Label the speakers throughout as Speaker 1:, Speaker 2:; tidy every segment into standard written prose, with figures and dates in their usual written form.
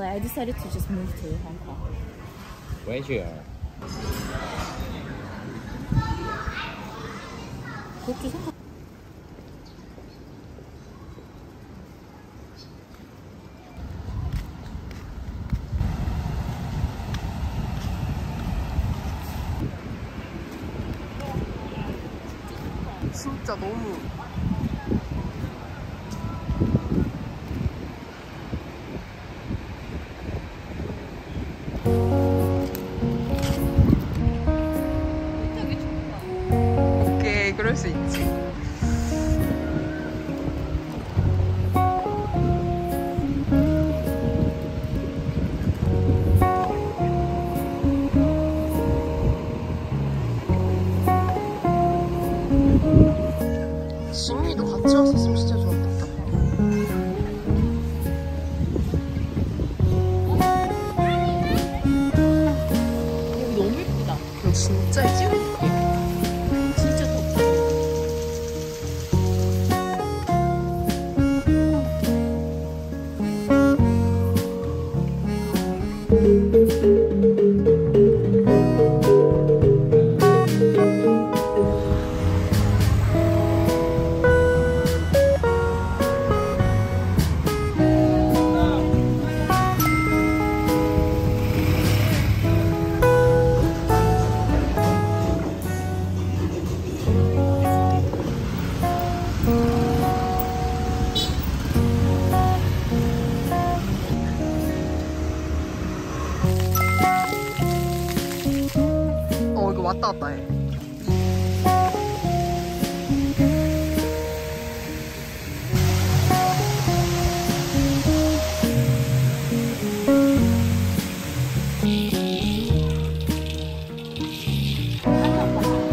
Speaker 1: I decided to just move to Hong Kong.
Speaker 2: Where's you are?
Speaker 1: 그것도 생각.
Speaker 3: 진짜 너무 오케이, 그럴 수 있지. 지민이도 같이 왔었으면 진짜 좋았겠다.
Speaker 1: 여기 너무 예쁘다.
Speaker 3: 여기 진짜 예쁘다.
Speaker 1: 진짜 덥다.
Speaker 3: 이거 왔다 갔다 해.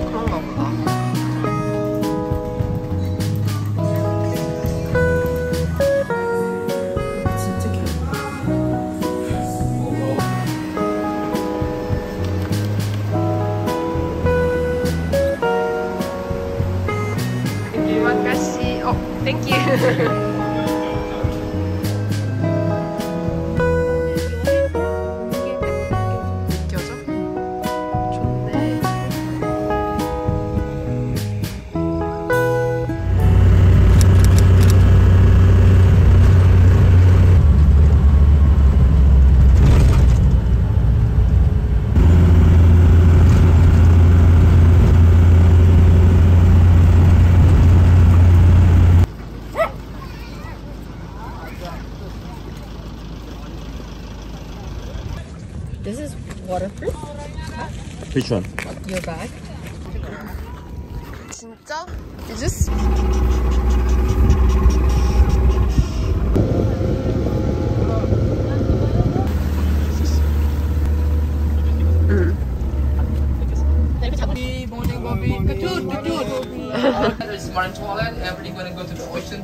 Speaker 3: 그런가 보다. 진짜 귀엽다. Terima kasih. Oh, thank you. 느껴져? 좋네.
Speaker 1: This is waterproof.
Speaker 2: Which one?
Speaker 1: Your bag.
Speaker 3: 진짜? You just
Speaker 4: Morning, Bobby. Good. There's one toilet. Everybody gonna go to the ocean.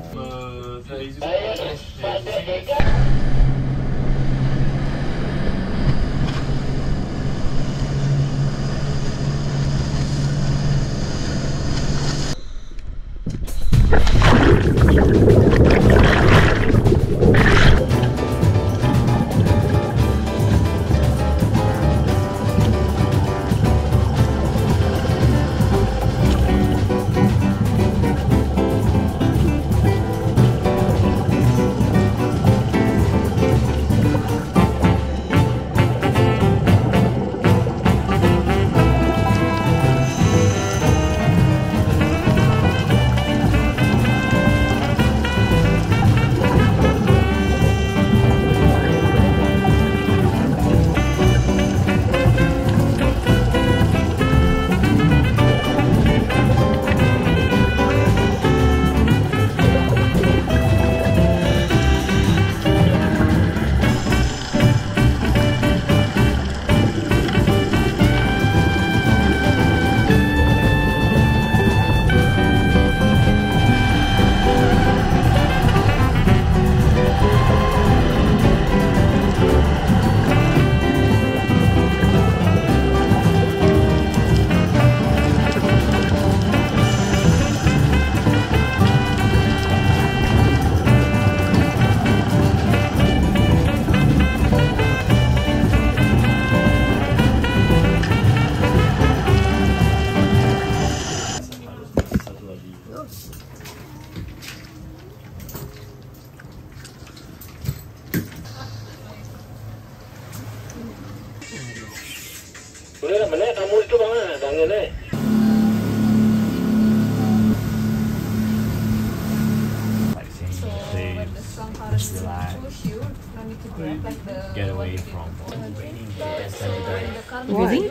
Speaker 5: molto bene, Daniele.
Speaker 2: Get away from
Speaker 1: Really?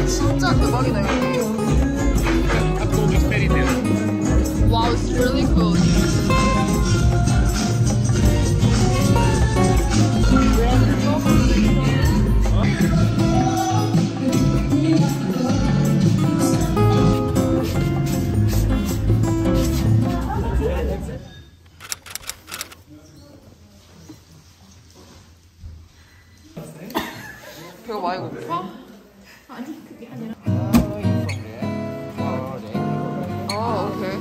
Speaker 3: 진짜 대박이다 여기. Wow, it's really cool. 배가 많이 고파? 아, 오케이.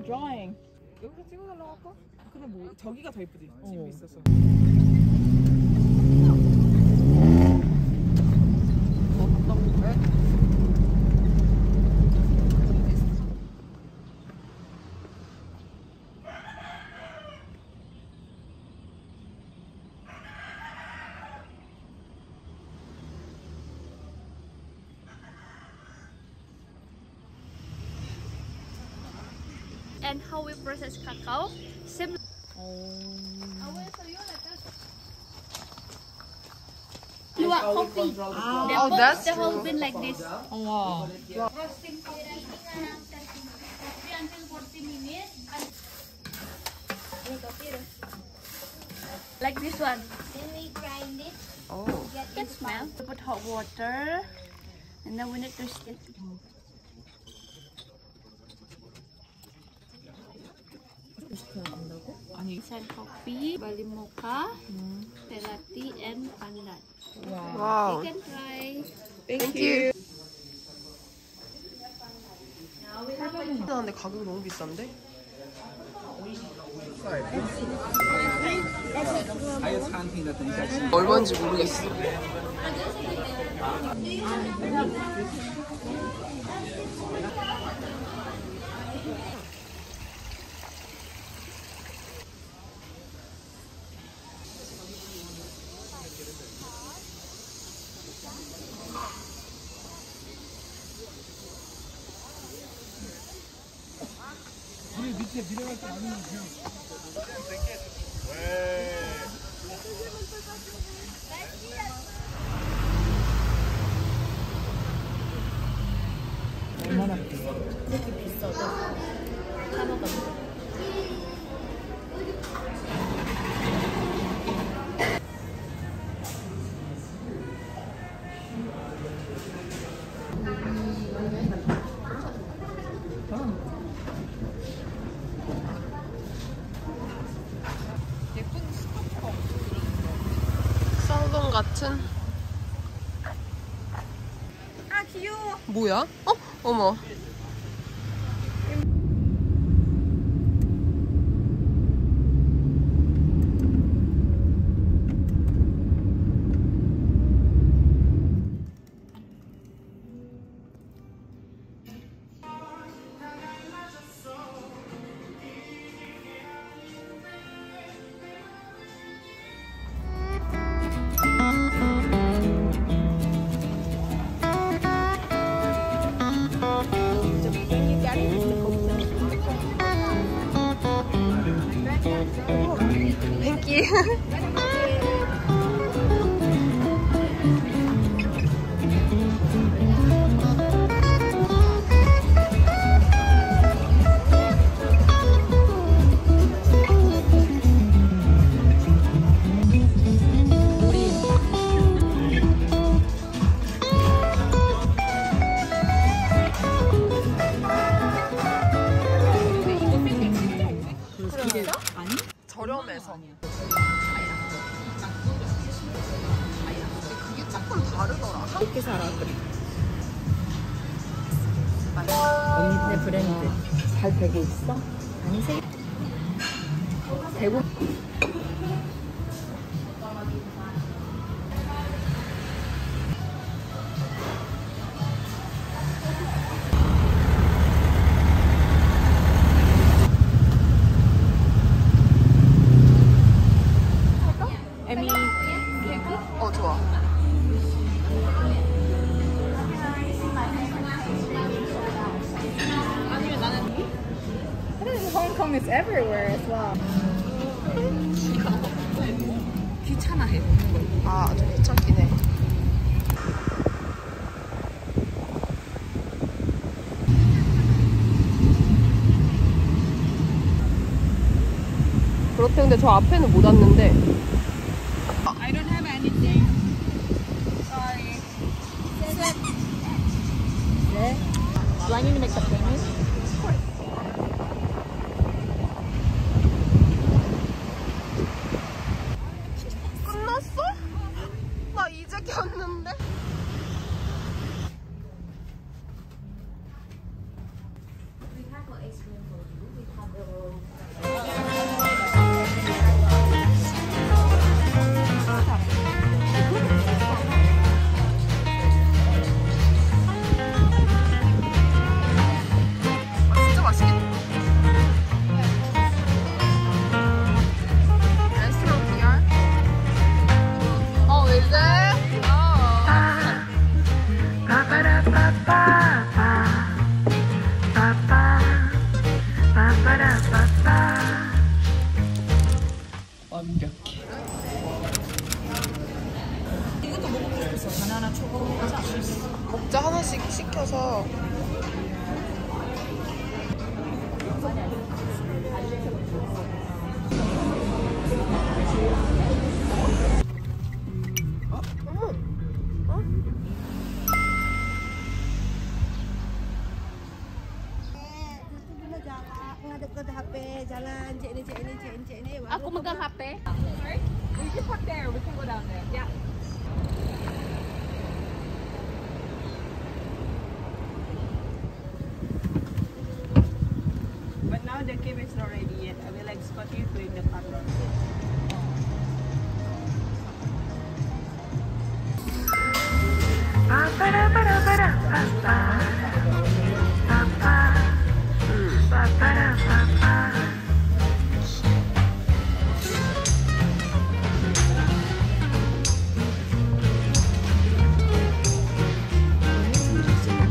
Speaker 1: drawing.
Speaker 5: 여기서 찍어달라고 할까? 근데 뭐 저기가 더 예쁘지? 집이 있어서.
Speaker 6: And how we process cacao, same. Luwak coffee. They
Speaker 3: Oh,
Speaker 6: put
Speaker 3: that's
Speaker 6: the whole bean like this.
Speaker 1: 와.
Speaker 6: Roasting coffee around 30 until 40 minutes. Like this one. Then we grind it.
Speaker 3: Oh.
Speaker 6: Get it smell. We put hot water, and then we need to stir. Sand coffee, Bali mocha, Pelati, and pandan.
Speaker 3: Wow.
Speaker 6: You can try.
Speaker 3: Thank you. 근데 가격이 너무 비싼데? 얼마인지 모르겠어.
Speaker 1: 얼마나 비싸? 그렇게 비싸도 사 먹었는데.
Speaker 3: 쌍둥 같은.
Speaker 5: 아 귀여워.
Speaker 3: 뭐야? 어머. Thank you. 저렴해서. 그게 조금 다르더라.
Speaker 1: 어떻게 살아 그래? 언니네 브랜드 잘 되고 있어? 아니 세 대부분
Speaker 3: 좋아.
Speaker 5: Hong Kong is everywhere as well. 귀찮아 해 먹는 거.
Speaker 3: 아, 좀 귀찮긴 해. 그렇대. 근데 저 앞에는 못 왔는데.
Speaker 5: I don't have anything. Sorry.
Speaker 1: 네. Do I need to make the payment?
Speaker 3: 끝났어? 나 이제 켰는데?
Speaker 4: 완벽해.
Speaker 1: 이것도 먹고 싶었어. 바나나 초코 과자.
Speaker 3: 먹자 하나씩 시켜서.
Speaker 7: Dekat HP jalan cek ni.
Speaker 1: Aku megang HP.
Speaker 5: We can park there. We can go down there. Yeah. But now the cave is not ready yet. I will escort you to in the parlor.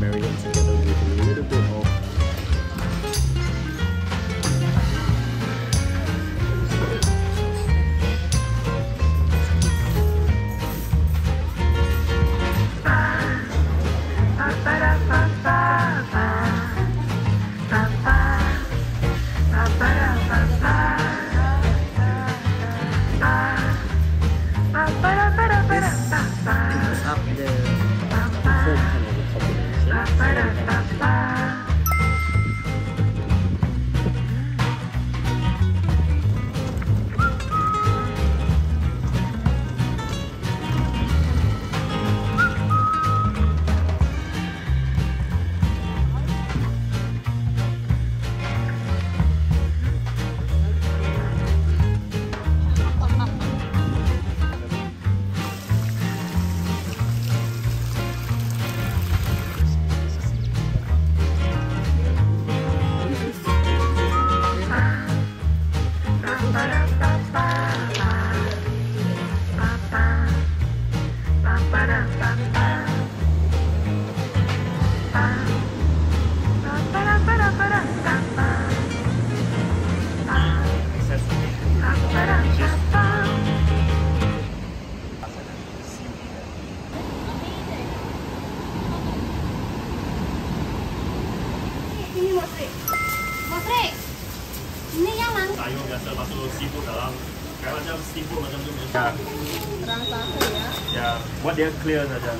Speaker 2: Marry them together with a little bit of sayur biasa masuk seafood dalam kayak macam seafood macam tu biasa.
Speaker 5: Rasa ya.
Speaker 2: Ya, buat dia clear saja.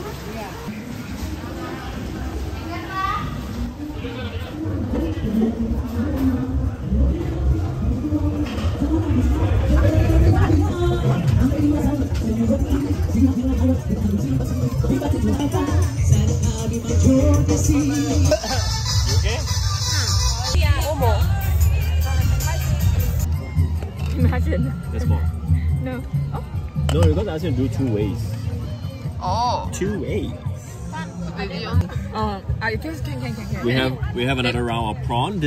Speaker 2: Okay?
Speaker 3: 어머.
Speaker 1: Imagine.
Speaker 2: That's more.
Speaker 1: No.
Speaker 2: No, because I said do 2 ways.
Speaker 3: 어.
Speaker 2: 2 ways.
Speaker 3: 미디엄.
Speaker 1: I just can.
Speaker 2: We have another round of prawn.